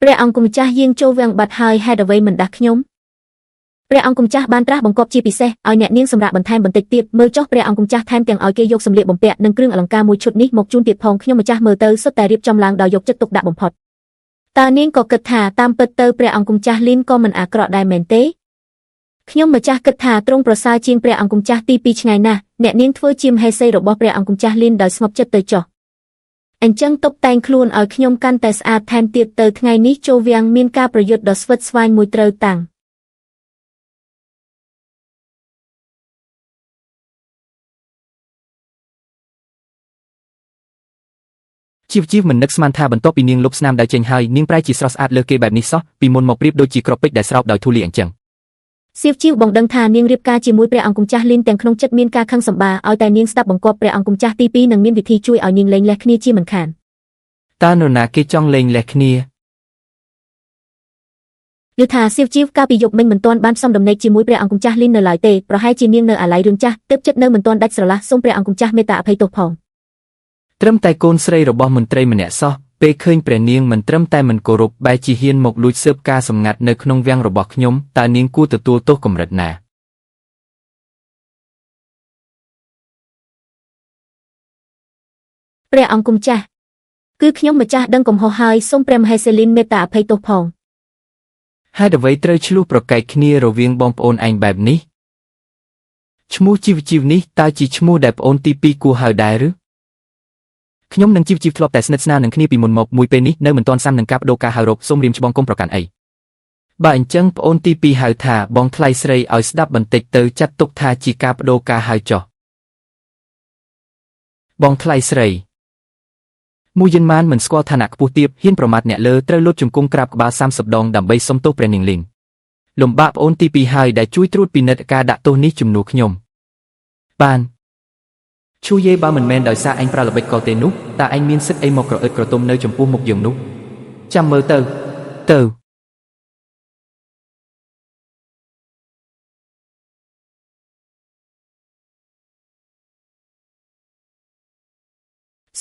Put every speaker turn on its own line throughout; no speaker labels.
ព្រះអង្គម្ចាស់យាងចូលវាំងបាត់ហើយហេតុអ្វីមិនដាស់ខ្ញុំព្រះអង្គម្ចាស់បានត្រាស់បង្គាប់ជាពិសេសឲ្យអ្នកនាងសម្រាប់បន្ថែមបន្តិចទៀតមើលចុះព្រះអង្គម្ចាស់ថែមទាំងឲ្យគេយកសម្លៀកបំពាក់និងគ្រឿងអលង្ការមួយឈុតនេះមកជូនទៀតផងខ្ញុំម្ចាស់មើលទៅសុទ្ធតែរៀបចំឡើងដោយយកចិត្តទុកដាក់បំផុតតើនាងក៏គិតថាតាមពិតទៅព្រះអង្គម្ចាស់លីនក៏មិនអាក្រក់ដែរមែនទេខ្ញុំម្ចាស់គិតថាទ្រង់ប្រសើរជាងព្រះអង្គម្ចាស់ទី2ឆ្ងាយណាស់អ្នកនាងធ្វើជាមហេសីរបស់ព្រះអង្គម្ចាស់លីនដោយស្ងប់ចិត្តទៅចុះអញ្ចឹងតុបតែងខ្លួនឲ្យខ្ញុំកាន់តែស្អាតថែមទៀតទៅថ្ងៃនេះចូលវាំងមានការប្រយុទ្ធដ៏ស្វិតស្វាញមួយត្រូវតាំង
ជីវមិននឹកស្មានថាបន្ទាប់ពីនាងលុបស្នាមដែលចេញហើយនាងប្រែជាស្រស់ស្អាតលើគេបែបនេះសោះពីមុនមកប្រៀបដូចជាក្របពេជ្រដែលស្រោបដោយធូលីអញ្ចឹង
សៀវជីវបងដឹងថានាងរៀបការជាមួយព្រះអង្គម្ចាស់លីនទាំងក្នុងចិត្តមានការខឹងសម្បាឲ្យតែនាងស្ដាប់បង្គាប់ព្រះអង្គម្ចាស់ទី2នឹងមានវិធីជួយឲ្យនាងលែងលះគ្នាជាមិនខាន
តើនរណាគេចង់លែងលះគ្នា
យល់ថាសៀវជីវកាលពីយប់មិញមិនទាន់បានផ្សំដំណេកជាមួយព្រះអង្គម្ចាស់លីននៅឡើយទេប្រហែលជានាងនៅអាល័យរឿងចាស់ទើបចិត្តនៅមិនទាន់ដាច់ស្រឡះសូមព្រះអង្គម្ចាស់មេត្តាអភ័យទោសផង
ត្រឹមតែកូនស្រីរបស់មន្ត្រីម្នាក់សោះពេលឃើញព្រះនាងមិនត្រឹមតែមិនគោរពបែរជាហ៊ានមកលួចស៊ើបការសម្ងាត់នៅក្នុងវាំងរបស់ខ្ញុំតើនាងគួរទទួលទោសកម្រិតណា
ព្រះអង្គម្ចាស់គឺខ្ញុំម្ចាស់ដឹងកំហុសហើយសូមព្រះមហេសីលីនមេត្តាអភ័យទោសផង
ហេតុអ្វីត្រូវឆ្លោះប្រកែកគ្នារវាងបងប្អូនឯងបែបនេះឈ្មោះជីវនេះតើជាឈ្មោះដែលប្អូនទី2គួរហៅដែរឬខ្ញុំនិងជីវធ្លាប់តែស្និទ្ធស្នាលនឹងគ្នាពីមុនមកមួយពេលនេះនៅមិនទាន់សាំនឹងការបដូរការហៅរកសូមរៀមច្បងគុំប្រកាន់អីបើអញ្ចឹងប្អូនទី2ហៅថាបងថ្លៃស្រីឲ្យស្ដាប់បន្តិចទៅចាត់ទុកថាជាការបដូរការហៅចុះបងថ្លៃស្រីមួយយិនម៉ានមិនស្គាល់ឋានៈខ្ពស់ទាបហ៊ានប្រមាថអ្នកលើត្រូវលុតជង្គង់ក្រាបក្បាល30ដងដើម្បីសុំទោសព្រះនាងលីងលំបាកប្អូនទី2ហើយដែលជួយត្រួតពិនិត្យការដាក់ទោសនេះជំនួសខ្ញុំបានឈូយេបើមិនមែនដោយសារអញប្រើល្បិចក៏ទេនោះតើអញមានសិទ្ធិអីមកក្រអឹតក្រទុំនៅចំពោះមុខយើងនោះចាំមើលទៅ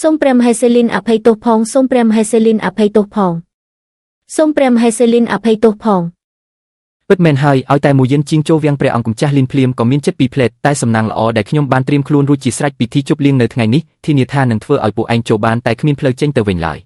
សូមព្រះមហេសីលីនអភ័យទោសផងសូមព្រះមហេសីលីនអភ័យទោសផងសូមព្រះមហេសីលីនអភ័យទោសផង
ពិតមែនហើយឲ្យតែមួយយិនជាងចូលវាំងព្រះអង្គម្ចាស់លីនភ្លាមក៏មានចិត្តពីរផ្លែតតែសំណាងល្អដែលខ្ញុំបានត្រៀមខ្លួនរួចជាស្រេចពិធីជប់លៀងនៅថ្ងៃនេះធានាថានឹងធ្វើឲ្យពួកឯងចូលបានតែគ្មានផ្លូវចេញទៅវិញឡើយ